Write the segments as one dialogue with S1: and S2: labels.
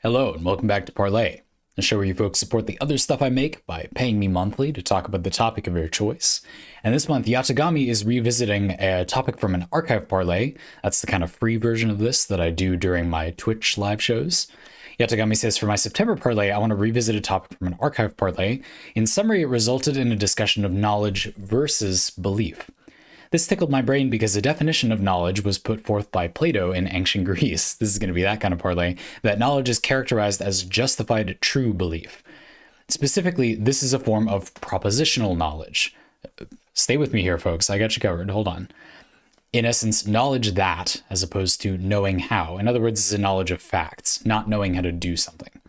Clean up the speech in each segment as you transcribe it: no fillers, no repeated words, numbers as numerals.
S1: Hello and welcome back to Parley, a show where you folks support the other stuff I make by paying me monthly to talk about the topic of your choice. And this month, Yatogami is revisiting a topic from an archive parlay. That's the kind of free version of this that I do during my Twitch live shows. Yatogami says, for my September parlay, I want to revisit a topic from an archive parlay. In summary, it resulted in a discussion of knowledge versus belief. This tickled my brain because the definition of knowledge was put forth by Plato in ancient Greece. This is going to be that kind of parlay, that knowledge is characterized as justified true belief. Specifically, this is a form of propositional knowledge. Stay with me here, folks. I got you covered. Hold on. In essence, knowledge that, as opposed to knowing how. In other words, it's a knowledge of facts, not knowing how to do something.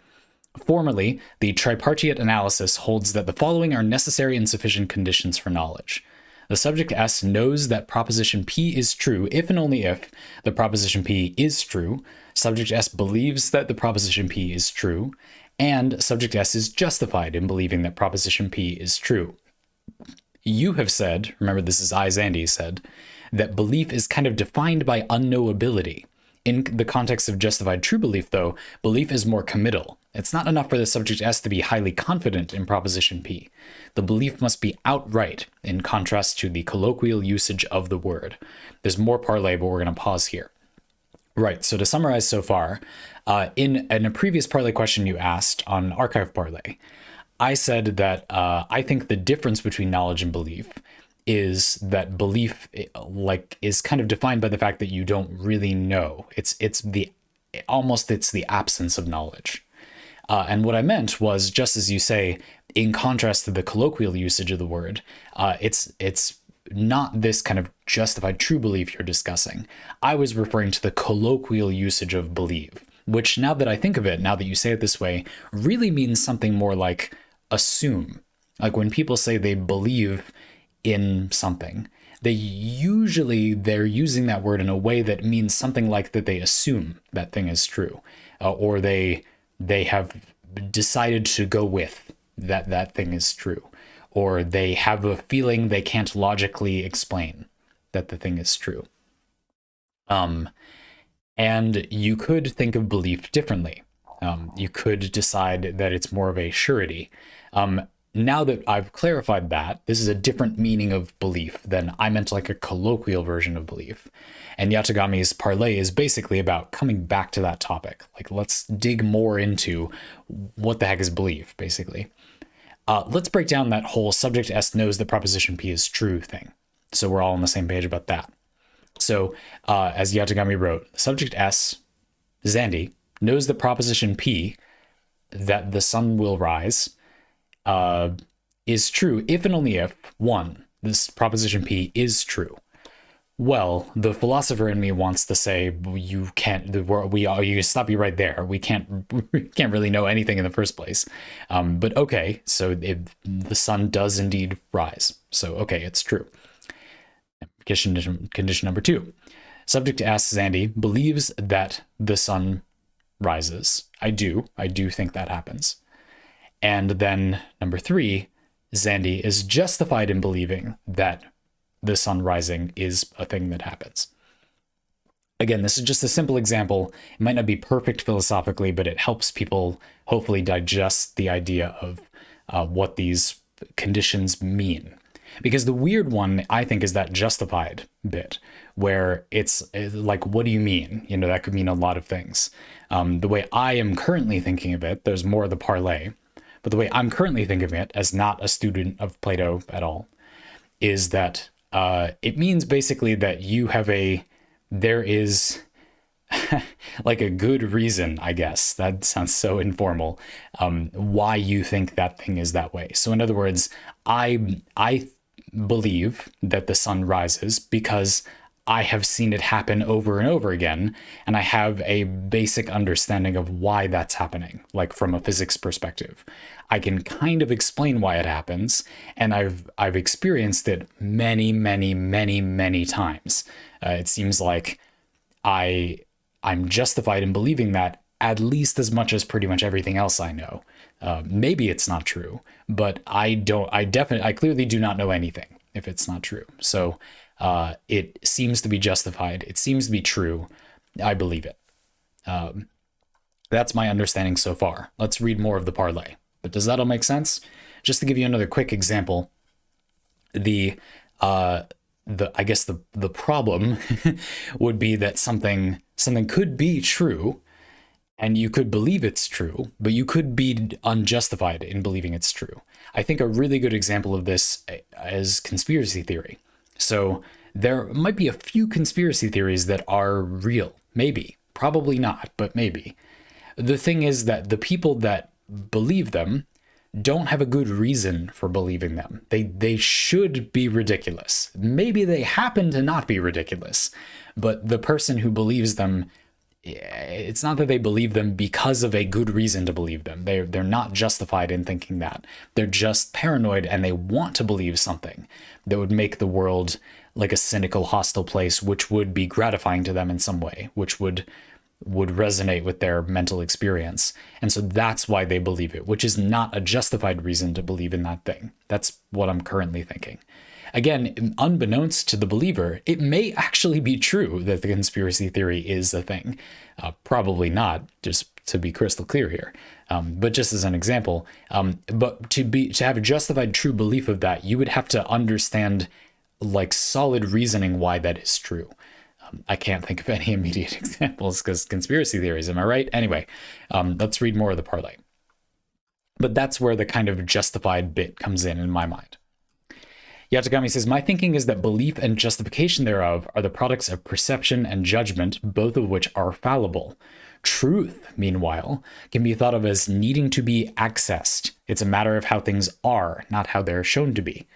S1: Formally, the tripartite analysis holds that the following are necessary and sufficient conditions for knowledge. The subject S knows that proposition P is true if and only if the proposition P is true, subject S believes that the proposition P is true, and subject S is justified in believing that proposition P is true. You have said, remember this is Zandy said, that belief is kind of defined by unknowability. In the context of justified true belief, though, belief is more committal. It's not enough for the subject S to be highly confident in proposition P. The belief must be outright, in contrast to the colloquial usage of the word. There's more parlay, but we're going to pause here. Right, so to summarize so far, in a previous parlay question you asked on Archive Parlay, I said that I think the difference between knowledge and belief is that belief is kind of defined by the fact that you don't really know. It's the absence of knowledge. And what I meant was, just as you say, in contrast to the colloquial usage of the word, it's not this kind of justified true belief you're discussing. I was referring to the colloquial usage of believe, which now that I think of it, now that you say it this way, really means something more like assume. Like when people say they believe in something, they're using that word in a way that means something like that they assume that thing is true, or they have decided to go with that thing is true, or they have a feeling they can't logically explain that the thing is true. And you could think of belief differently. You could decide that it's more of a surety. Now that I've clarified that, this is a different meaning of belief than I meant, like a colloquial version of belief. And Yatogami's parlay is basically about coming back to that topic. Like, let's dig more into what the heck is belief, basically. Let's break down that whole subject S knows that proposition P is true thing, so we're all on the same page about that. So, as Yatogami wrote, subject S, Zandy, knows that proposition P, that the sun will rise, is true if and only if, one, this proposition P is true. Well, the philosopher in me wants to say, you can't, you stop you right there. We can't really know anything in the first place. But okay, so if the sun does indeed rise. So, okay, it's true. Condition number 2. Subject asks Zandy, believes that the sun rises. I do think that happens. And then number 3, Zandy is justified in believing that the sun rising is a thing that happens. Again, this is just a simple example. It might not be perfect philosophically, but it helps people hopefully digest the idea of what these conditions mean. Because the weird one, I think, is that justified bit, where it's like, what do you mean? You know, that could mean a lot of things. The way I am currently thinking of it, there's more of the parlay, but the way I'm currently thinking of it, as not a student of Plato at all, is that it means basically that there is like a good reason, I guess, that sounds so informal, why you think that thing is that way. So in other words, I believe that the sun rises because I have seen it happen over and over again, and I have a basic understanding of why that's happening, like from a physics perspective. I can kind of explain why it happens, and I've experienced it many, many, many, many times. It seems like I'm justified in believing that at least as much as pretty much everything else I know. Maybe it's not true, but I clearly do not know anything if it's not true. So it seems to be justified. It seems to be true. I believe it. That's my understanding so far. Let's read more of the parlay. But does that all make sense? Just to give you another quick example, the I guess the problem would be that something could be true and you could believe it's true, but you could be unjustified in believing it's true. I think a really good example of this is conspiracy theory. So there might be a few conspiracy theories that are real. Maybe. Probably not, but maybe. The thing is that the people that believe them don't have a good reason for believing them. They should be ridiculous. Maybe they happen to not be ridiculous, but the person who believes them, it's not that they believe them because of a good reason to believe them. They're not justified in thinking that. They're just paranoid and they want to believe something that would make the world like a cynical, hostile place, which would be gratifying to them in some way, which would resonate with their mental experience. And so that's why they believe it, which is not a justified reason to believe in that thing. That's what I'm currently thinking. Again, unbeknownst to the believer, it may actually be true that the conspiracy theory is a thing. Probably not, just to be crystal clear here. But just as an example, but to have a justified true belief of that, you would have to understand like solid reasoning why that is true. I can't think of any immediate examples because conspiracy theories, am I right? Anyway, let's read more of the parlay. But that's where the kind of justified bit comes in my mind. Yatogami says, my thinking is that belief and justification thereof are the products of perception and judgment, both of which are fallible. Truth, meanwhile, can be thought of as needing to be accessed. It's a matter of how things are, not how they're shown to be.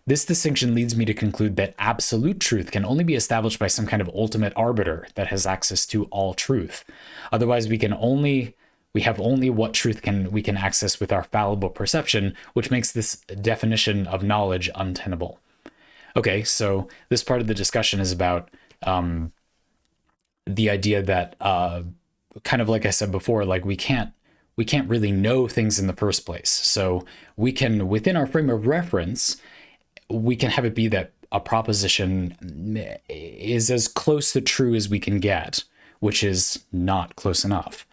S1: This distinction leads me to conclude that absolute truth can only be established by some kind of ultimate arbiter that has access to all truth. Otherwise, we have only what truth we can access with our fallible perception, which makes this definition of knowledge untenable. Okay, so this part of the discussion is about the idea that, kind of like I said before, like we can't really know things in the first place. So we can, within our frame of reference, we can have it be that a proposition is as close to true as we can get, which is not close enough.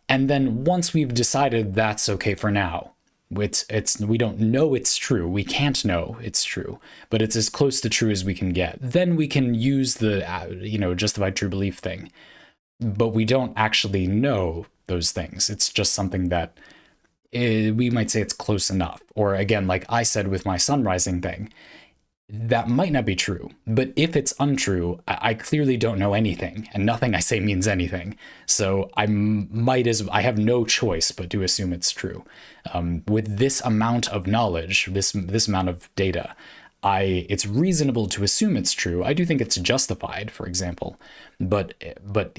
S1: And then once we've decided that's okay for now, we don't know it's true, we can't know it's true, but it's as close to true as we can get, then we can use the justified true belief thing. But we don't actually know those things. It's just something that we might say it's close enough. Or again, like I said with my sun rising thing, that might not be true. But if it's untrue, I clearly don't know anything, and nothing I say means anything. So I have no choice but to assume it's true. With this amount of knowledge, this amount of data, it's reasonable to assume it's true. I do think it's justified, for example. But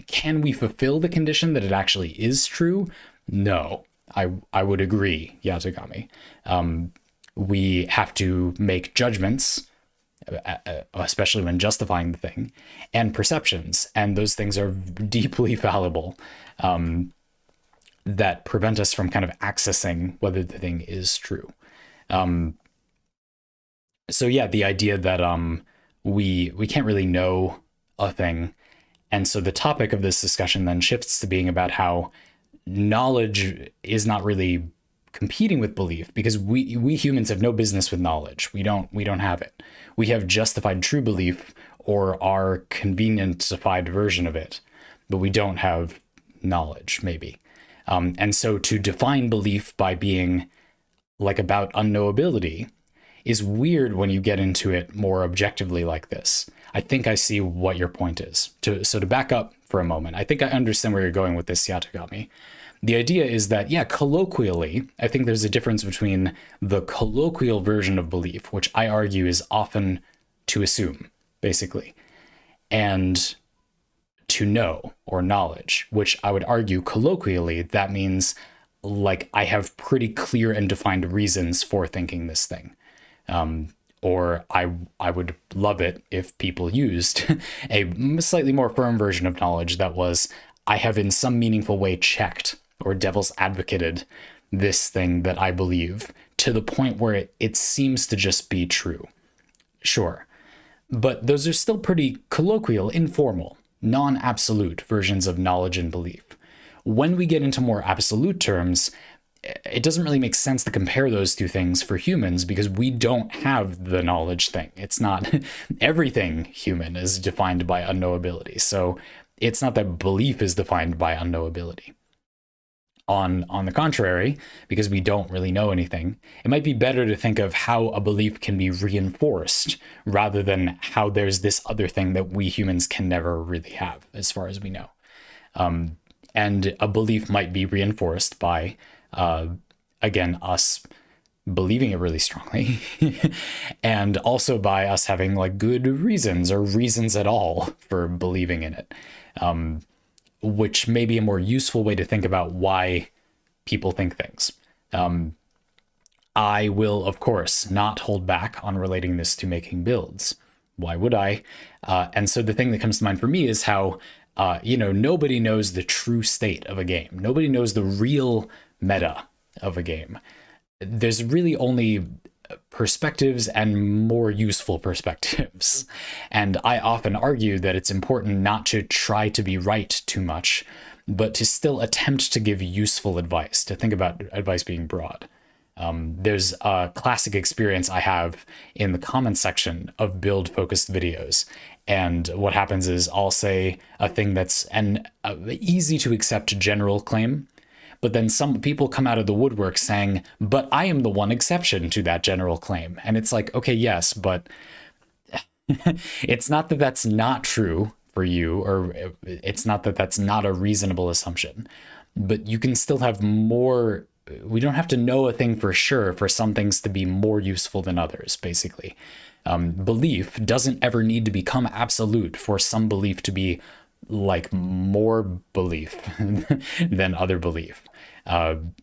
S1: can we fulfill the condition that it actually is true? No. I would agree, Yatogami. We have to make judgments, especially when justifying the thing, and perceptions, and those things are deeply fallible, that prevent us from kind of accessing whether the thing is true. So yeah, the idea that we can't really know a thing, and so the topic of this discussion then shifts to being about how knowledge is not really competing with belief, because we humans have no business with knowledge. We don't have it. We have justified true belief or our convenientified version of it, but we don't have knowledge, maybe. And so to define belief by being like about unknowability is weird when you get into it more objectively like this. I think I see what your point is. So to back up for a moment, I think I understand where you're going with this, Yatogami. The idea is that, yeah, colloquially, I think there's a difference between the colloquial version of belief, which I argue is often to assume, basically, and to know or knowledge, which I would argue colloquially, that means like I have pretty clear and defined reasons for thinking this thing. Or I would love it if people used a slightly more firm version of knowledge that was, I have in some meaningful way checked or devil's advocated this thing that I believe to the point where it seems to just be true. Sure. But those are still pretty colloquial, informal, non-absolute versions of knowledge and belief. when we get into more absolute terms, it doesn't really make sense to compare those two things for humans because we don't have the knowledge thing. It's not everything human is defined by unknowability. So it's not that belief is defined by unknowability. On the contrary, because we don't really know anything, it might be better to think of how a belief can be reinforced rather than how there's this other thing that we humans can never really have, as far as we know. And a belief might be reinforced by, again, us believing it really strongly, and also by us having like good reasons or reasons at all for believing in it. Which may be a more useful way to think about why people think things. I will, of course, not hold back on relating this to making builds. Why would I? And so the thing that comes to mind for me is how, nobody knows the true state of a game. Nobody knows the real meta of a game. There's really only perspectives and more useful perspectives. And I often argue that it's important not to try to be right too much, but to still attempt to give useful advice, to think about advice being broad. There's a classic experience I have in the comments section of build-focused videos. And what happens is I'll say a thing that's an easy to accept general claim, but then some people come out of the woodwork saying, but I am the one exception to that general claim. And it's like, okay, yes, but it's not that that's not true for you, or it's not that that's not a reasonable assumption, but you can still have more. We don't have to know a thing for sure for some things to be more useful than others, basically. Belief doesn't ever need to become absolute for some belief to be like more belief than other belief.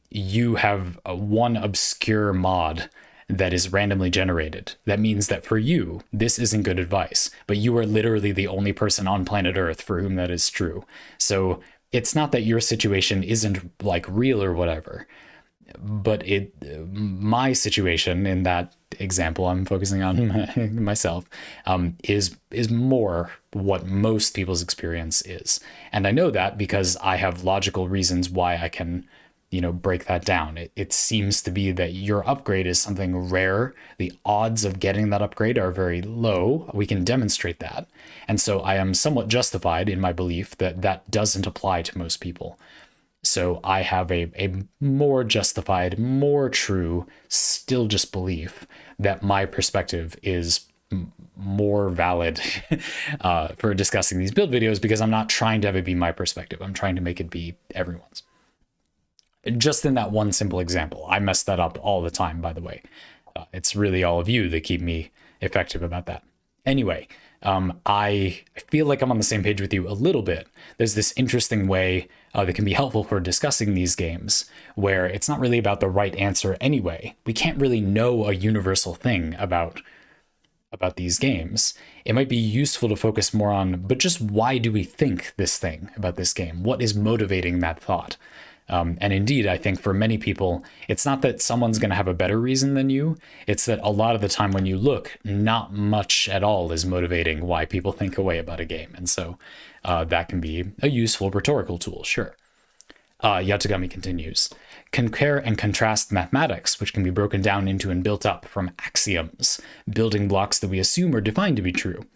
S1: You have one obscure mod that is randomly generated. That means that for you, this isn't good advice, but you are literally the only person on planet Earth for whom that is true. So it's not that your situation isn't like real or whatever, but my situation in that example, I'm focusing on myself, is more what most people's experience is. And I know that because I have logical reasons why I can, break that down. It seems to be that your upgrade is something rare. The odds of getting that upgrade are very low. We can demonstrate that. And so I am somewhat justified in my belief that that doesn't apply to most people. So I have a more justified, more true, still just belief that my perspective is more valid for discussing these build videos, because I'm not trying to have it be my perspective. I'm trying to make it be everyone's. Just in that one simple example. I mess that up all the time, by the way. It's really all of you that keep me effective about that. Anyway, I feel like I'm on the same page with you a little bit. There's this interesting way that can be helpful for discussing these games, where it's not really about the right answer anyway. We can't really know a universal thing about these games. It might be useful to focus more on, but just why do we think this thing about this game? What is motivating that thought? And indeed, I think for many people, it's not that someone's going to have a better reason than you. It's that a lot of the time when you look, not much at all is motivating why people think a way about a game. And so that can be a useful rhetorical tool, sure. Yatogami continues. Compare and contrast mathematics, which can be broken down into and built up from axioms, building blocks that we assume are defined to be true.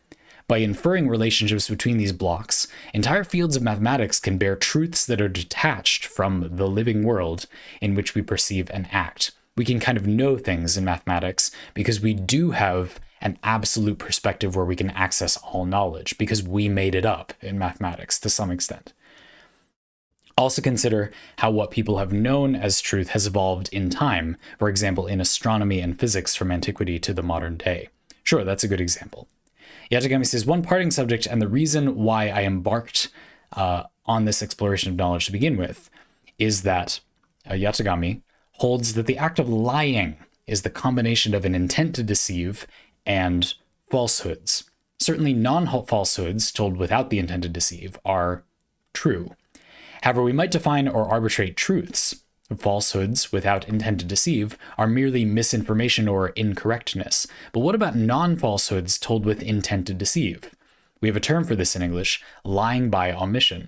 S1: By inferring relationships between these blocks, entire fields of mathematics can bear truths that are detached from the living world in which we perceive and act. We can kind of know things in mathematics because we do have an absolute perspective where we can access all knowledge, because we made it up in mathematics to some extent. Also consider how what people have known as truth has evolved in time, for example, in astronomy and physics from antiquity to the modern day. Sure, that's a good example. Yatogami says, one parting subject, and the reason why I embarked on this exploration of knowledge to begin with, is that Yatogami holds that the act of lying is the combination of an intent to deceive and falsehoods. Certainly non-falsehoods told without the intent to deceive are true. However, we might define or arbitrate truths. Falsehoods without intent to deceive are merely misinformation or incorrectness. But what about non-falsehoods told with intent to deceive? We have a term for this in English, lying by omission.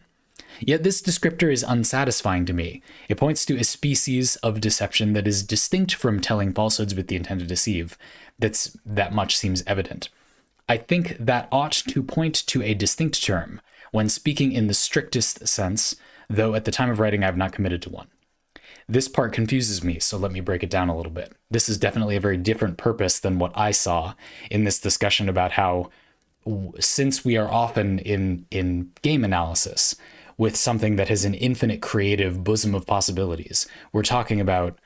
S1: Yet this descriptor is unsatisfying to me. It points to a species of deception that is distinct from telling falsehoods with the intent to deceive. That much seems evident. I think that ought to point to a distinct term, when speaking in the strictest sense, though at the time of writing I have not committed to one. This part confuses me, so let me break it down a little bit. This is definitely a very different purpose than what I saw in this discussion about how, since we are often in game analysis with something that has an infinite creative bosom of possibilities, we're talking about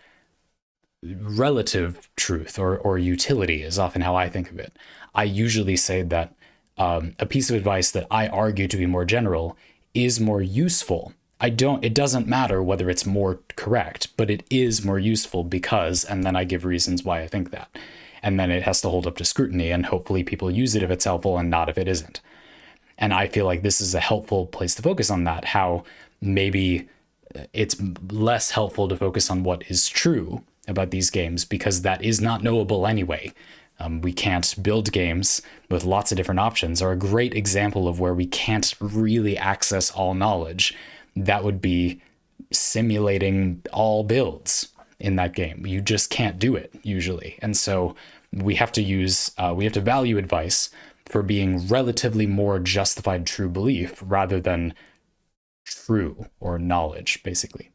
S1: relative truth or utility is often how I think of it. I usually say that a piece of advice that I argue to be more general is more useful. It doesn't matter whether it's more correct, but it is more useful because, and then I give reasons why I think that. And then it has to hold up to scrutiny, and hopefully people use it if it's helpful and not if it isn't. And I feel like this is a helpful place to focus on that, how maybe it's less helpful to focus on what is true about these games because that is not knowable anyway. We can't build games with lots of different options are a great example of where we can't really access all knowledge. That would be simulating all builds in that game. You just can't do it usually. And so we have to value advice for being relatively more justified true belief rather than true or knowledge, basically.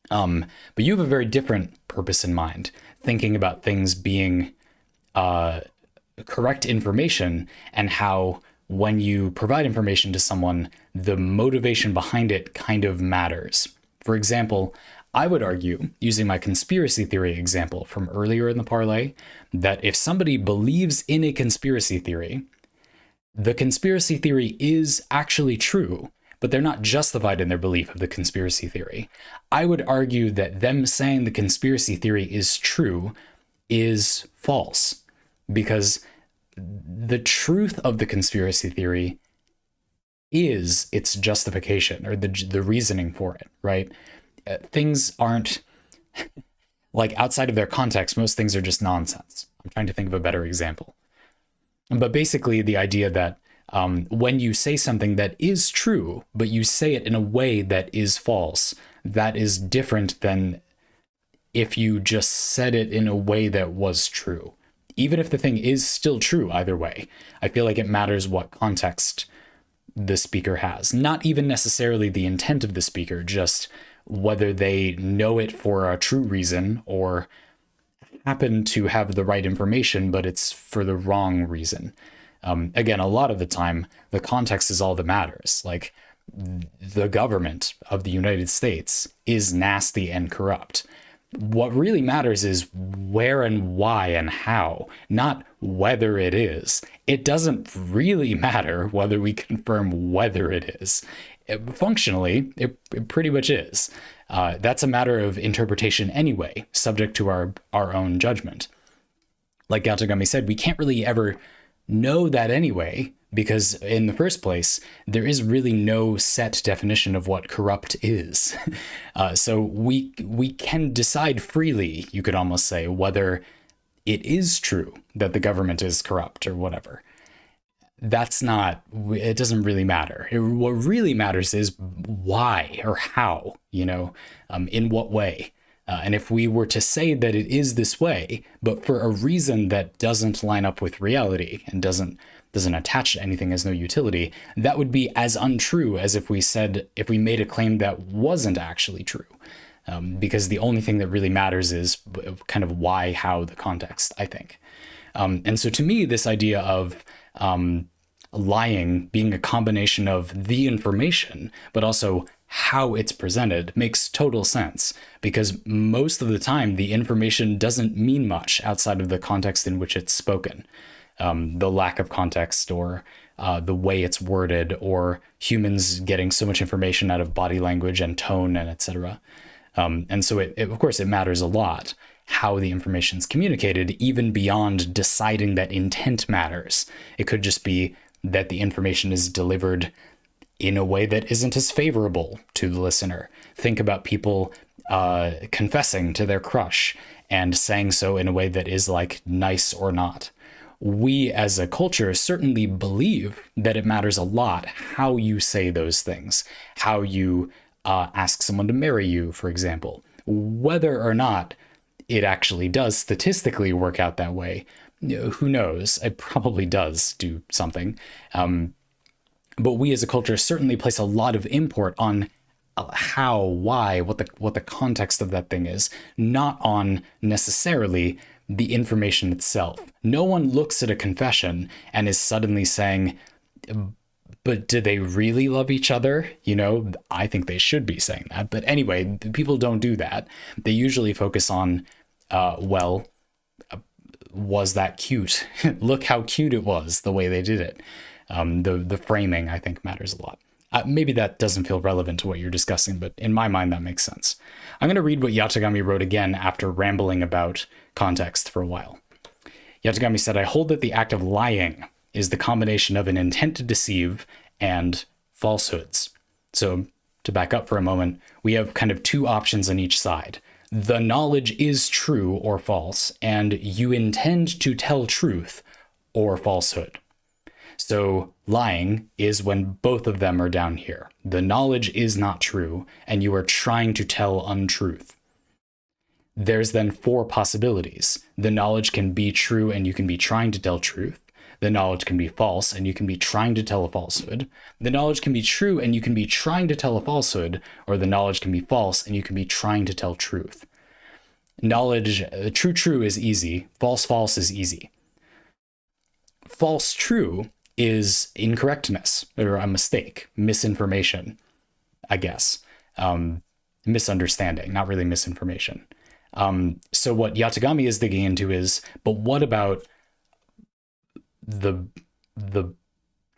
S1: But you have a very different purpose in mind, thinking about things being correct information and how when you provide information to someone, the motivation behind it kind of matters. For example, I would argue, using my conspiracy theory example from earlier in the parlay, that if somebody believes in a conspiracy theory, the conspiracy theory is actually true, but they're not justified in their belief of the conspiracy theory. I would argue that them saying the conspiracy theory is true is false, because the truth of the conspiracy theory is its justification or the reasoning for it, right? Things aren't like outside of their context. Most things are just nonsense. I'm trying to think of a better example. But basically the idea that when you say something that is true, but you say it in a way that is false, that is different than if you just said it in a way that was true. Even if the thing is still true either way, I feel like it matters what context the speaker has. Not even necessarily the intent of the speaker, just whether they know it for a true reason or happen to have the right information, but it's for the wrong reason. Again, a lot of the time, the context is all that matters. Like, the government of the United States is nasty and corrupt. What really matters is where and why and how, not whether it is. It doesn't really matter whether we confirm whether it is. Functionally, it pretty much is. That's a matter of interpretation anyway, subject to our own judgment. Like Yatogami said, we can't really ever know that anyway, because in the first place, there is really no set definition of what corrupt is. So we can decide freely, you could almost say, whether it is true that the government is corrupt or whatever. It doesn't really matter. What really matters is why or how, in what way. And if we were to say that it is this way, but for a reason that doesn't line up with reality and doesn't attach to anything, as no utility, that would be as untrue as if we made a claim that wasn't actually true. Because the only thing that really matters is kind of why, how, the context, I think. And so to me, this idea of lying being a combination of the information, but also how it's presented makes total sense, because most of the time the information doesn't mean much outside of the context in which it's spoken. The lack of context or the way it's worded, or humans getting so much information out of body language and tone and etc. And so of course it matters a lot how the information is communicated, even beyond deciding that intent matters. It could just be that the information is delivered in a way that isn't as favorable to the listener. Think about people confessing to their crush and saying so in a way that is like nice or not. we as a culture certainly believe that it matters a lot how you say those things, how you ask someone to marry you, for example. Whether or not it actually does statistically work out that way, who knows? It probably does do something. But we as a culture certainly place a lot of import on how, why, what the context of that thing is, not on necessarily the information itself. No one looks at a confession and is suddenly saying, but do they really love each other? You know, I think they should be saying that. But anyway, people don't do that. They usually focus on, was that cute? Look how cute it was, the way they did it. The framing, I think, matters a lot. Maybe that doesn't feel relevant to what you're discussing, but in my mind, that makes sense. I'm going to read what Yatogami wrote again after rambling about context for a while. Yatogami said, I hold that the act of lying is the combination of an intent to deceive and falsehoods. So to back up for a moment, we have kind of two options on each side. The knowledge is true or false, and you intend to tell truth or falsehood. So lying is when both of them are down here. The knowledge is not true, and you are trying to tell untruth. There's then four possibilities. The knowledge can be true and you can be trying to tell truth. The knowledge can be false and you can be trying to tell a falsehood. The knowledge can be true and you can be trying to tell a falsehood, or the knowledge can be false and you can be trying to tell truth. Knowledge, true is easy. False is easy. False true is incorrectness or a mistake, misinformation, I guess. Misunderstanding, not really misinformation. So what Yatogami is digging into is, but what about the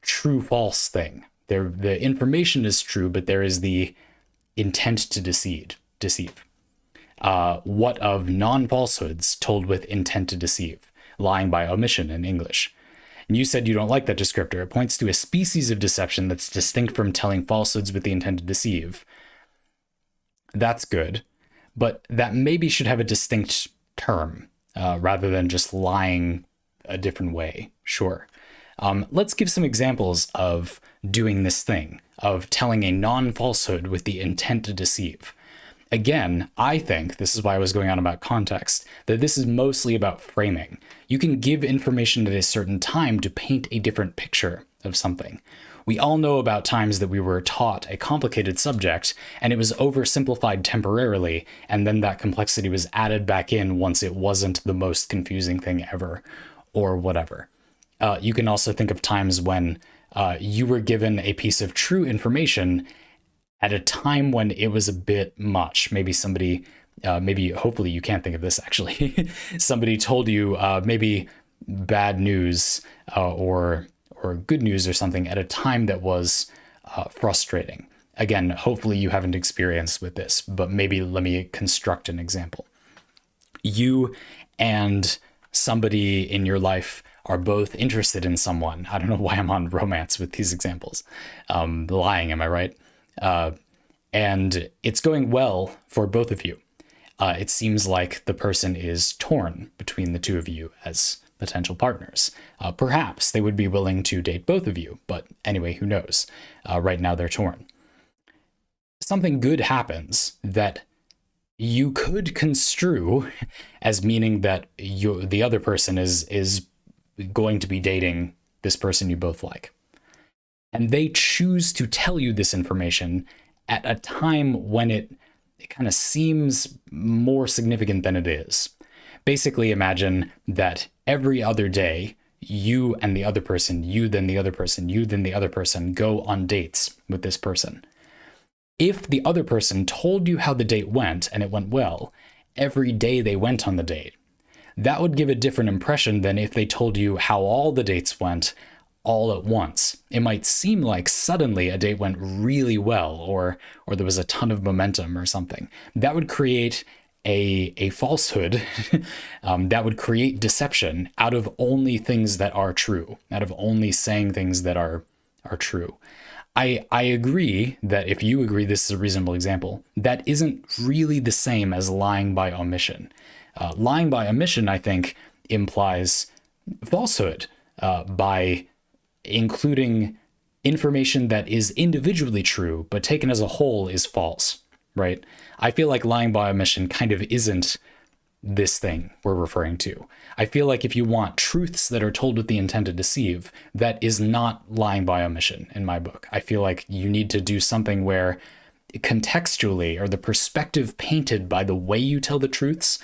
S1: true false thing? The information is true, but there is the intent to deceive. What of non-falsehoods told with intent to deceive? Lying by omission in English. And you said you don't like that descriptor. It points to a species of deception that's distinct from telling falsehoods with the intent to deceive. That's good, but that maybe should have a distinct term rather than just lying a different way. Sure. Let's give some examples of doing this thing, of telling a non-falsehood with the intent to deceive. Again, I think, this is why I was going on about context, that this is mostly about framing. You can give information at a certain time to paint a different picture of something. We all know about times that we were taught a complicated subject and it was oversimplified temporarily, and then that complexity was added back in once it wasn't the most confusing thing ever, or whatever. You can also think of times when you were given a piece of true information at a time when it was a bit much. Maybe somebody, hopefully you can't think of this actually, somebody told you maybe bad news or good news or something at a time that was frustrating. Again, hopefully you haven't experienced with this, but maybe let me construct an example. You and somebody in your life are both interested in someone. I don't know why I'm on romance with these examples. Lying, am I right? And it's going well for both of you. It seems like the person is torn between the two of you as potential partners. Perhaps they would be willing to date both of you, but anyway, who knows? Right now they're torn. Something good happens that you could construe as meaning that the other person is going to be dating this person you both like. And they choose to tell you this information at a time when it kind of seems more significant than it is. Basically, imagine that every other day, you and the other person, you then the other person, you then the other person go on dates with this person. If the other person told you how the date went and it went well, every day they went on the date, that would give a different impression than if they told you how all the dates went all at once. It might seem like suddenly a date went really well, or there was a ton of momentum or something. That would create a falsehood. That would create deception out of only things that are true, out of only saying things that are true. I agree that if you agree this is a reasonable example, that isn't really the same as lying by omission. Lying by omission, I think, implies falsehood by including information that is individually true, but taken as a whole is false, right? I feel like lying by omission kind of isn't this thing we're referring to. I feel like if you want truths that are told with the intent to deceive, that is not lying by omission in my book. I feel like you need to do something where contextually, or the perspective painted by the way you tell the truths,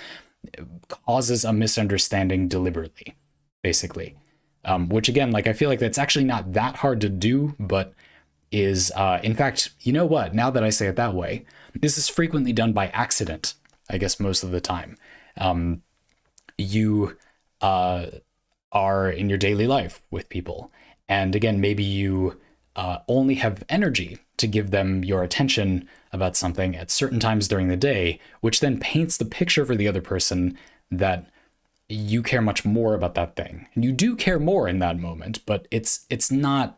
S1: causes a misunderstanding deliberately, basically. Which again, like, I feel like that's actually not that hard to do, but is, in fact, you know what? Now that I say it that way, this is frequently done by accident, I guess most of the time. You are in your daily life with people. And again, maybe you only have energy to give them your attention about something at certain times during the day, which then paints the picture for the other person that you care much more about that thing. And you do care more in that moment, but it's not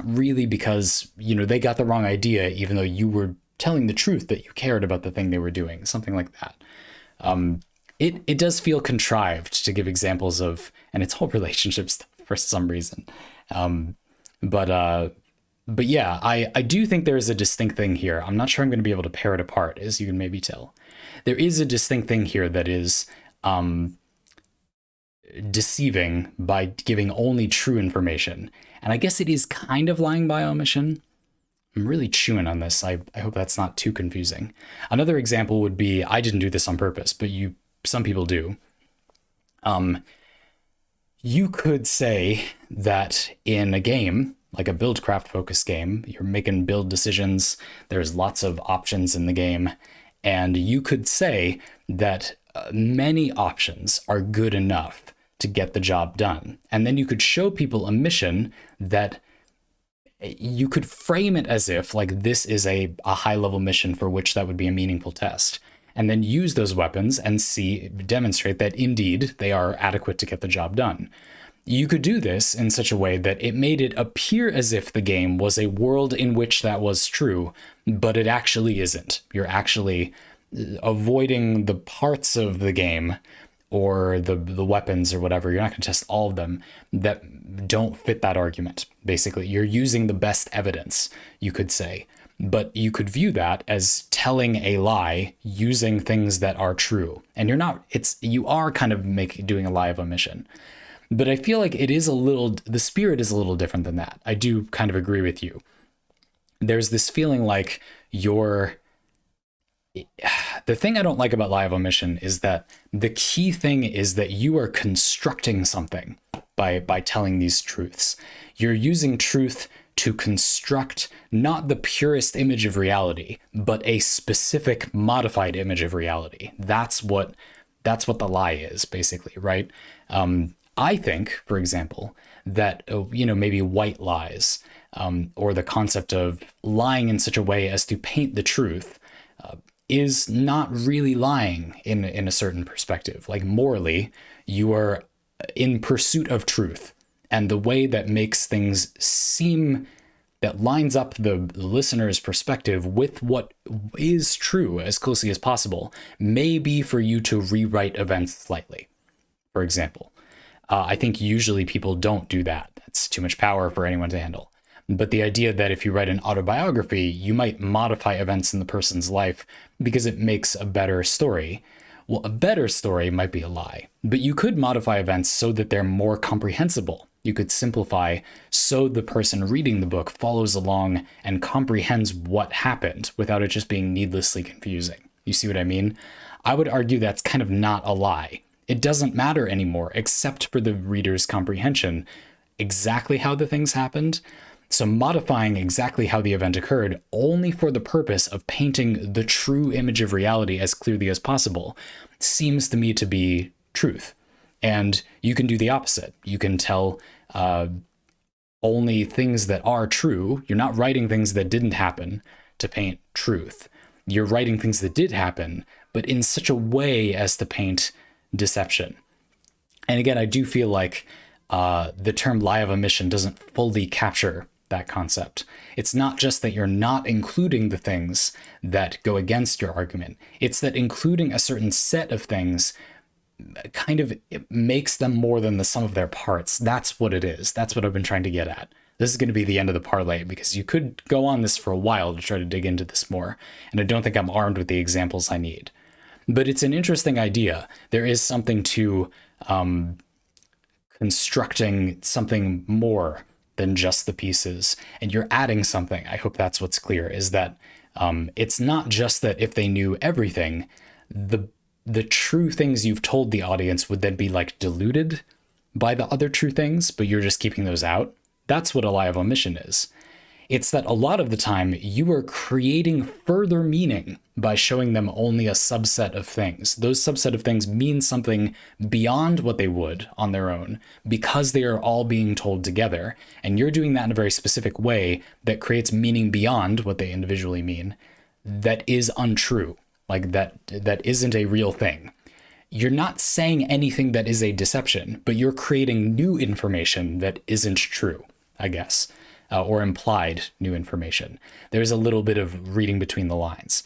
S1: really because, you know, they got the wrong idea, even though you were telling the truth that you cared about the thing they were doing, something like that. It does feel contrived to give examples of, and it's all relationship stuff for some reason. But yeah, I do think there is a distinct thing here. I'm not sure I'm going to be able to pair it apart, as you can maybe tell. There is a distinct thing here that is deceiving by giving only true information. And I guess it is kind of lying by omission. I'm really chewing on this. I hope that's not too confusing. Another example would be, I didn't do this on purpose, but some people do. You could say that in a game, like a buildcraft focused game, you're making build decisions, there's lots of options in the game, and you could say that many options are good enough to get the job done. And then you could show people a mission that you could frame it as if, like, this is a high level mission for which that would be a meaningful test, and then use those weapons and demonstrate that indeed they are adequate to get the job done. You could do this in such a way that it made it appear as if the game was a world in which that was true, but it actually isn't. You're actually avoiding the parts of the game or the weapons or whatever. You're not going to test all of them that don't fit that argument. Basically, you're using the best evidence, you could say. But you could view that as telling a lie using things that are true. And you are kind of doing a lie of omission. But I feel like the spirit is a little different than that. I do kind of agree with you. There's this feeling like the thing I don't like about lie of omission is that the key thing is that you are constructing something by telling these truths. You're using truth to construct not the purest image of reality, but a specific modified image of reality. That's what the lie is, basically, right? I think, for example, that maybe white lies, or the concept of lying in such a way as to paint the truth, is not really lying in a certain perspective. Like, morally, you are in pursuit of truth, and the way that makes things seem, that lines up the listener's perspective with what is true as closely as possible, may be for you to rewrite events slightly. For example, I think usually people don't do that. That's too much power for anyone to handle. But the idea that if you write an autobiography, you might modify events in the person's life because it makes a better story. Well, a better story might be a lie, but you could modify events so that they're more comprehensible. You could simplify so the person reading the book follows along and comprehends what happened without it just being needlessly confusing. You see what I mean? I would argue that's kind of not a lie. It doesn't matter anymore, except for the reader's comprehension, exactly how the things happened. So modifying exactly how the event occurred only for the purpose of painting the true image of reality as clearly as possible seems to me to be truth. And you can do the opposite. You can tell only things that are true. You're not writing things that didn't happen to paint truth. You're writing things that did happen, but in such a way as to paint deception. And again, I do feel like the term lie of omission doesn't fully capture that concept. It's not just that you're not including the things that go against your argument. It's that including a certain set of things kind of it makes them more than the sum of their parts. That's what it is. That's what I've been trying to get at. This is going to be the end of the parlay, because you could go on this for a while to try to dig into this more, and I don't think I'm armed with the examples I need. But it's an interesting idea. There is something to constructing something more than just the pieces, and you're adding something. I hope that's what's clear, is that it's not just that if they knew everything, the true things you've told the audience would then be like diluted by the other true things, but you're just keeping those out. That's what a lie of omission is. It's that a lot of the time you are creating further meaning by showing them only a subset of things. Those subset of things mean something beyond what they would on their own, because they are all being told together. And you're doing that in a very specific way that creates meaning beyond what they individually mean, that is untrue. Like that isn't a real thing. You're not saying anything that is a deception, but you're creating new information that isn't true, I guess, or implied new information. There's a little bit of reading between the lines.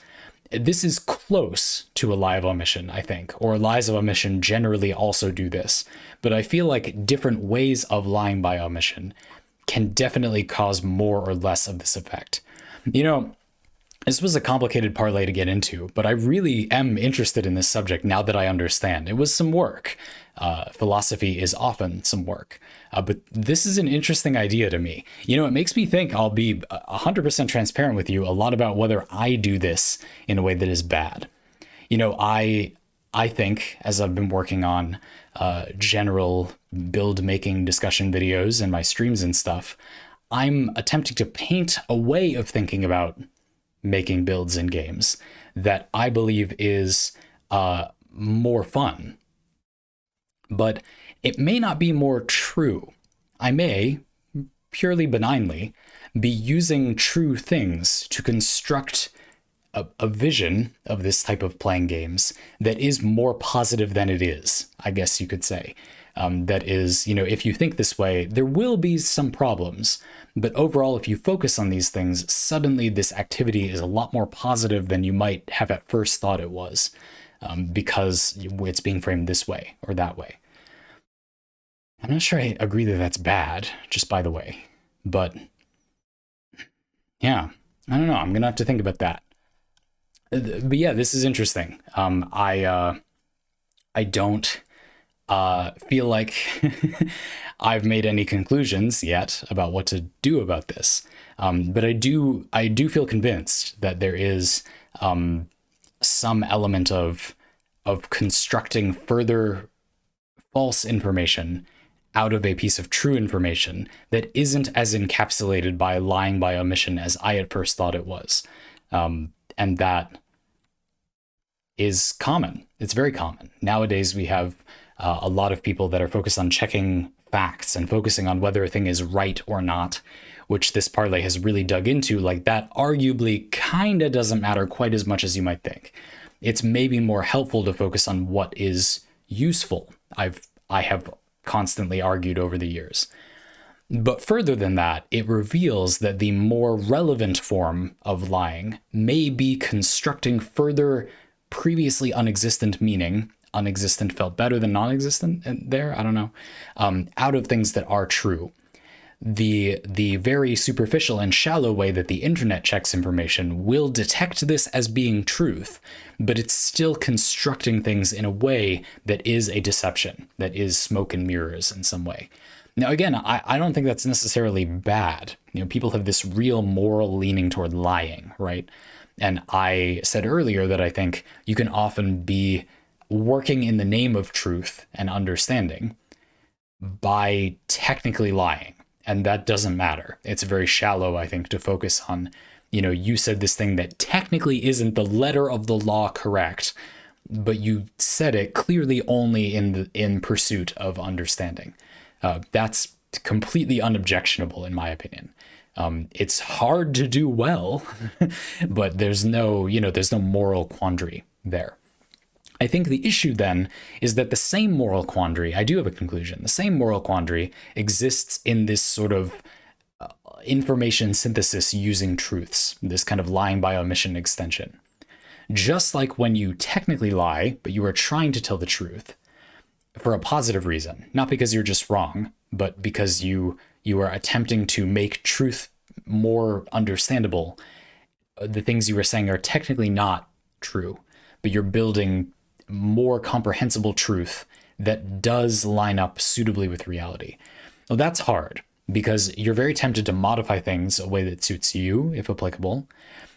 S1: This is close to a lie of omission, I think, or lies of omission generally also do this, but I feel like different ways of lying by omission can definitely cause more or less of this effect. This was a complicated parlay to get into, but I really am interested in this subject now that I understand. It was some work. Philosophy is often some work. But this is an interesting idea to me. It makes me think, I'll be 100% transparent with you, a lot about whether I do this in a way that is bad. I think, as I've been working on general build making discussion videos and my streams and stuff, I'm attempting to paint a way of thinking about making builds in games that I believe is more fun. But it may not be more true. I may, purely benignly, be using true things to construct a vision of this type of playing games that is more positive than it is, I guess you could say. That is, if you think this way, there will be some problems. But overall, if you focus on these things, suddenly this activity is a lot more positive than you might have at first thought it was, because it's being framed this way or that way. I'm not sure I agree that that's bad, just by the way. But yeah, I don't know. I'm going to have to think about that. But yeah, this is interesting. I don't feel like I've made any conclusions yet about what to do about this. But I do feel convinced that there is some element of constructing further false information out of a piece of true information that isn't as encapsulated by lying by omission as I at first thought it was. And that is common. It's very common. Nowadays, we have a lot of people that are focused on checking facts and focusing on whether a thing is right or not, which this parlay has really dug into. Like, that arguably kind of doesn't matter quite as much as you might think. It's maybe more helpful to focus on what is useful. I have constantly argued over the years. But further than that, it reveals that the more relevant form of lying may be constructing further previously unexistent meaning. Unexistent felt better than non-existent there, I don't know, out of things that are true. The very superficial and shallow way that the internet checks information will detect this as being truth, but it's still constructing things in a way that is a deception, that is smoke and mirrors in some way. Now, again, I don't think that's necessarily bad. People have this real moral leaning toward lying, right? And I said earlier that I think you can often be working in the name of truth and understanding by technically lying. And that doesn't matter. It's very shallow, I think, to focus on, you said this thing that technically isn't the letter of the law correct, but you said it clearly only in pursuit of understanding. That's completely unobjectionable, in my opinion. It's hard to do well, but there's no moral quandary there. I think the issue then is that the same moral quandary, I do have a conclusion, the same moral quandary exists in this sort of information synthesis using truths, this kind of lying by omission extension. Just like when you technically lie, but you are trying to tell the truth, for a positive reason, not because you're just wrong, but because you are attempting to make truth more understandable. The things you were saying are technically not true, but you're building more comprehensible truth that does line up suitably with reality. Well, that's hard because you're very tempted to modify things a way that suits you, if applicable.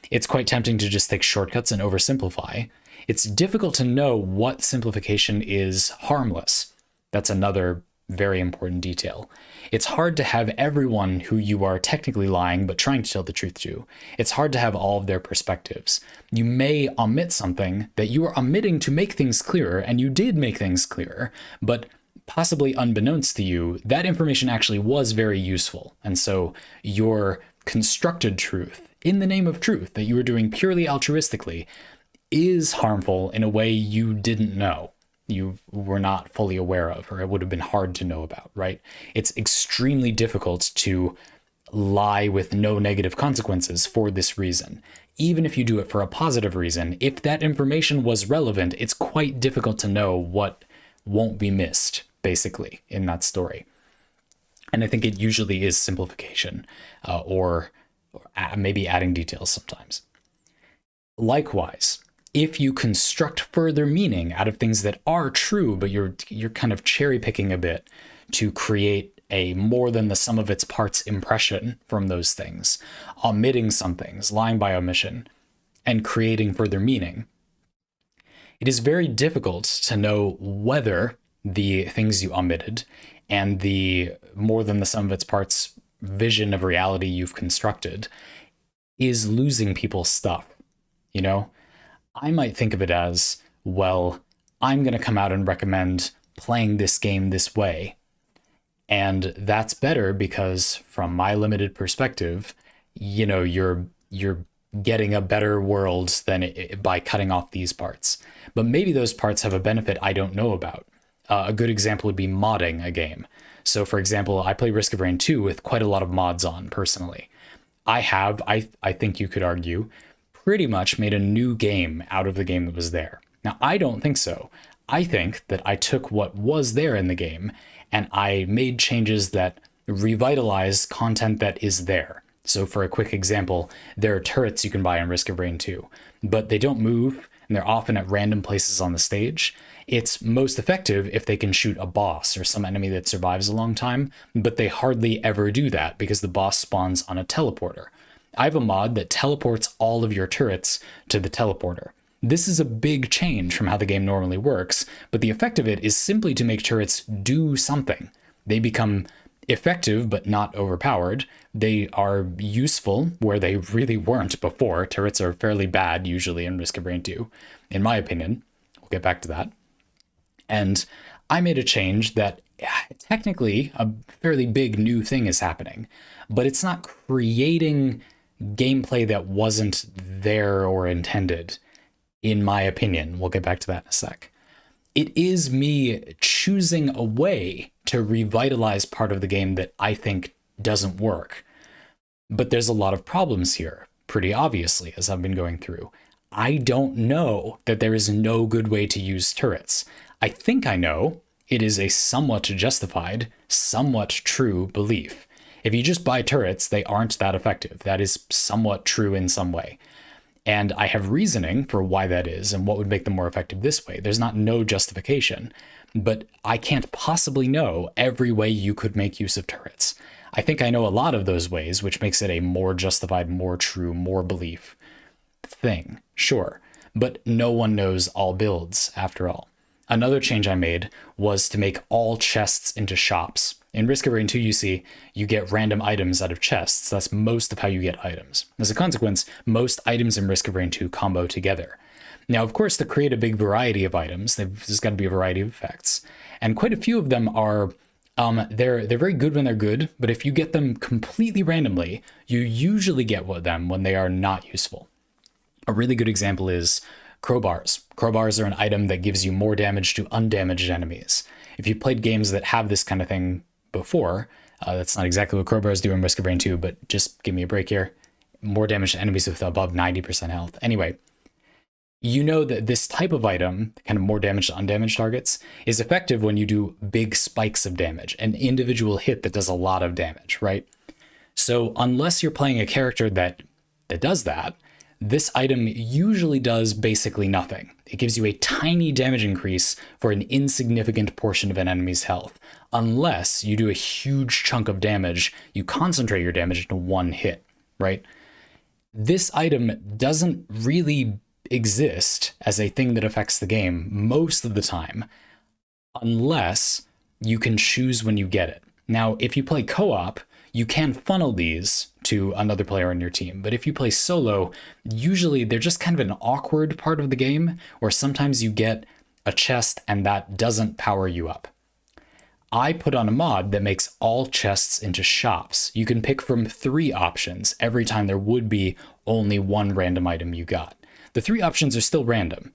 S1: It's quite tempting to just take shortcuts and oversimplify. It's difficult to know what simplification is harmless. That's another very important detail. It's hard to have everyone who you are technically lying but trying to tell the truth to. It's hard to have all of their perspectives. You may omit something that you are omitting to make things clearer, and you did make things clearer, but possibly unbeknownst to you, that information actually was very useful. And so your constructed truth, in the name of truth, that you were doing purely altruistically, is harmful in a way you didn't know, you were not fully aware of, or it would have been hard to know about, right? It's extremely difficult to lie with no negative consequences for this reason. Even if you do it for a positive reason, if that information was relevant, it's quite difficult to know what won't be missed, basically, in that story. And I think it usually is simplification, or maybe adding details sometimes. Likewise, if you construct further meaning out of things that are true, but you're kind of cherry picking a bit to create a more than the sum of its parts impression from those things, omitting some things, lying by omission, and creating further meaning, it is very difficult to know whether the things you omitted and the more than the sum of its parts vision of reality you've constructed is losing people's stuff, you know? I might think of it as, well, I'm going to come out and recommend playing this game this way. And that's better because from my limited perspective, you know, you're getting a better world than by cutting off these parts. But maybe those parts have a benefit I don't know about. A good example would be modding a game. So for example, I play Risk of Rain 2 with quite a lot of mods on personally. I think you could argue, pretty much made a new game out of the game that was there. Now, I don't think so. I think that I took what was there in the game and I made changes that revitalize content that is there. So for a quick example, there are turrets you can buy in Risk of Rain 2, but they don't move and they're often at random places on the stage. It's most effective if they can shoot a boss or some enemy that survives a long time, but they hardly ever do that because the boss spawns on a teleporter. I have a mod that teleports all of your turrets to the teleporter. This is a big change from how the game normally works, but the effect of it is simply to make turrets do something. They become effective but not overpowered. They are useful where they really weren't before. Turrets are fairly bad usually in Risk of Rain 2, in my opinion. We'll get back to that. And I made a change that technically a fairly big new thing is happening, but it's not creating gameplay that wasn't there or intended, in my opinion. We'll get back to that in a sec. It is me choosing a way to revitalize part of the game that I think doesn't work. But there's a lot of problems here, pretty obviously, as I've been going through. I don't know that there is no good way to use turrets. I think I know it is a somewhat justified, somewhat true belief. If you just buy turrets, they aren't that effective. That is somewhat true in some way. And I have reasoning for why that is and what would make them more effective this way. There's not no justification, but I can't possibly know every way you could make use of turrets. I think I know a lot of those ways, which makes it a more justified, more true, more belief thing, sure. But no one knows all builds, after all. Another change I made was to make all chests into shops. In Risk of Rain 2, you see, you get random items out of chests. That's most of how you get items. As a consequence, most items in Risk of Rain 2 combo together. Now, of course, to create a big variety of items, there's got to be a variety of effects. And quite a few of them are, they're very good when they're good, but if you get them completely randomly, you usually get them when they are not useful. A really good example is crowbars. Crowbars are an item that gives you more damage to undamaged enemies. If you've played games that have this kind of thing before, that's not exactly what crowbars do in Risk of Rain 2, but just give me a break here. More damage to enemies with above 90% health. Anyway, You know that this type of item, kind of more damage to undamaged targets, is effective when you do big spikes of damage, an individual hit that does a lot of damage, right? So unless you're playing a character that does that, this item usually does basically nothing. It gives you a tiny damage increase for an insignificant portion of an enemy's health. Unless you do a huge chunk of damage, you concentrate your damage into one hit, right? This item doesn't really exist as a thing that affects the game most of the time, unless you can choose when you get it. Now, if you play co-op, you can funnel these to another player on your team. But if you play solo, usually they're just kind of an awkward part of the game, or sometimes you get a chest and that doesn't power you up. I put on a mod that makes all chests into shops. You can pick from 3 options every time there would be only one random item you got. The 3 options are still random,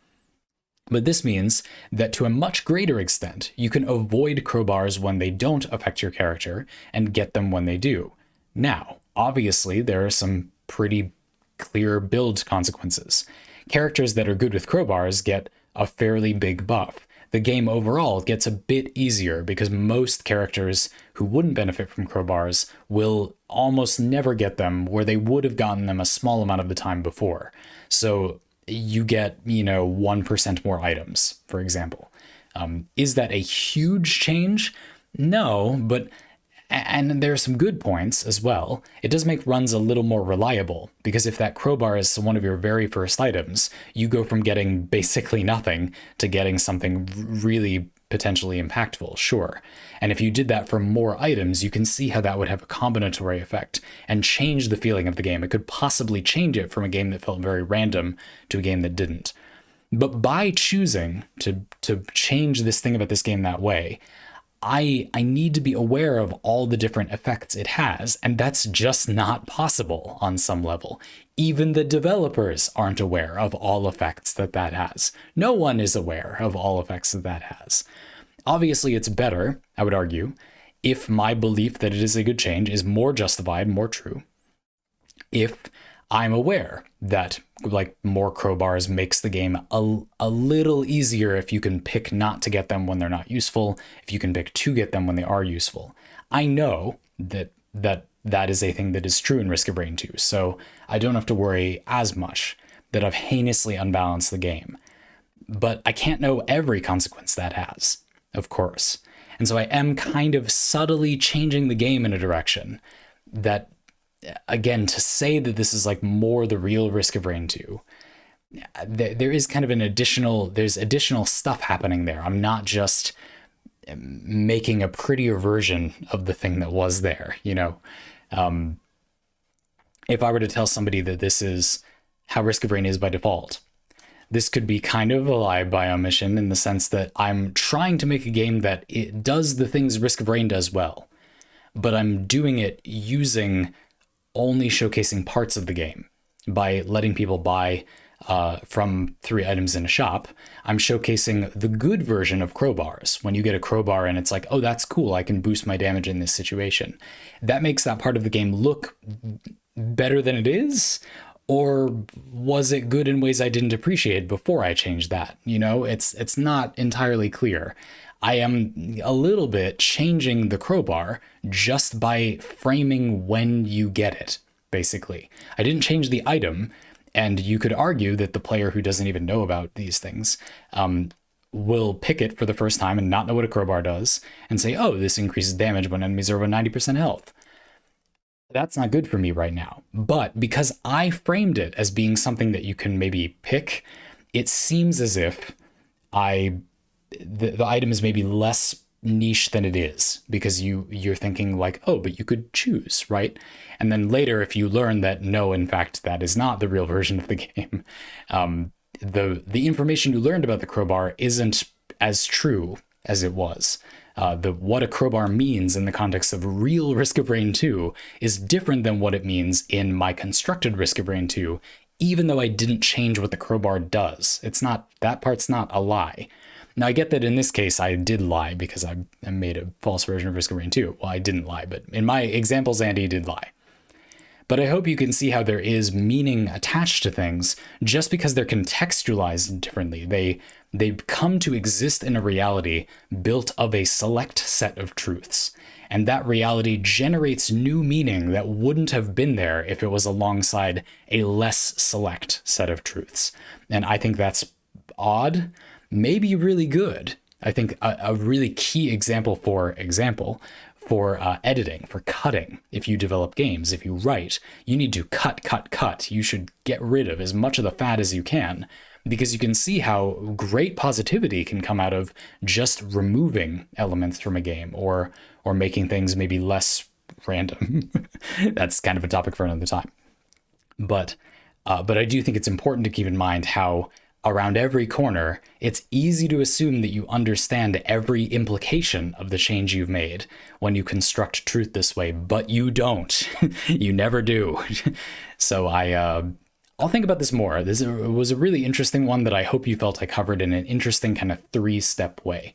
S1: but this means that to a much greater extent, you can avoid crowbars when they don't affect your character and get them when they do. Now, obviously, there are some pretty clear build consequences. Characters that are good with crowbars get a fairly big buff. The game overall gets a bit easier because most characters who wouldn't benefit from crowbars will almost never get them where they would have gotten them a small amount of the time before. So you get, 1% more items, for example. Is that a huge change? No, but, and there are some good points as well. It does make runs a little more reliable, because if that crowbar is one of your very first items, you go from getting basically nothing to getting something really potentially impactful, sure. And if you did that for more items, you can see how that would have a combinatory effect and change the feeling of the game. It could possibly change it from a game that felt very random to a game that didn't. But by choosing to change this thing about this game that way, I need to be aware of all the different effects it has, and that's just not possible on some level. Even the developers aren't aware of all effects that has. No one is aware of all effects that has. Obviously, it's better, I would argue, if my belief that it is a good change is more justified, more true, if I'm aware that more crowbars makes the game a little easier if you can pick not to get them when they're not useful, if you can pick to get them when they are useful. I know that is a thing that is true in Risk of Rain 2, so I don't have to worry as much that I've heinously unbalanced the game. But I can't know every consequence that has, of course. And so I am kind of subtly changing the game in a direction that, again, to say that this is more the real Risk of Rain 2, there is kind of there's additional stuff happening there. I'm not just making a prettier version of the thing that was there, if I were to tell somebody that this is how Risk of Rain is by default, this could be kind of a lie by omission in the sense that I'm trying to make a game that it does the things Risk of Rain does well, but I'm doing it using only showcasing parts of the game by letting people buy from 3 items in a shop. I'm showcasing the good version of crowbars. When you get a crowbar and it's oh, that's cool, I can boost my damage in this situation. That makes that part of the game look better than it is. Or was it good in ways I didn't appreciate before I changed that? It's not entirely clear. I am a little bit changing the crowbar just by framing when you get it, basically. I didn't change the item, and you could argue that the player who doesn't even know about these things will pick it for the first time and not know what a crowbar does and say, oh, this increases damage when enemies are over 90% health. That's not good for me right now. But because I framed it as being something that you can maybe pick, it seems as if the item is maybe less niche than it is, because you're thinking oh, but you could choose, right? And then later, if you learn that no, in fact, that is not the real version of the game, the information you learned about the crowbar isn't as true as it was. What a crowbar means in the context of real Risk of Rain 2 is different than what it means in my constructed Risk of Rain 2, even though I didn't change what the crowbar does. That part's not a lie. Now, I get that in this case, I did lie because I made a false version of Risk of Rain 2. Well, I didn't lie, but in my examples, Andy did lie. But I hope you can see how there is meaning attached to things just because they're contextualized differently. They come to exist in a reality built of a select set of truths. And that reality generates new meaning that wouldn't have been there if it was alongside a less select set of truths. And I think that's odd, maybe really good. I think a really key example for editing, for cutting. If you develop games, if you write, you need to cut. You should get rid of as much of the fat as you can, because you can see how great positivity can come out of just removing elements from a game or making things maybe less random. That's kind of a topic for another time. But I do think it's important to keep in mind how around every corner, it's easy to assume that you understand every implication of the change you've made when you construct truth this way, but you don't. You never do. So I'll think about this more. This was a really interesting one that I hope you felt I covered in an interesting kind of 3-step way.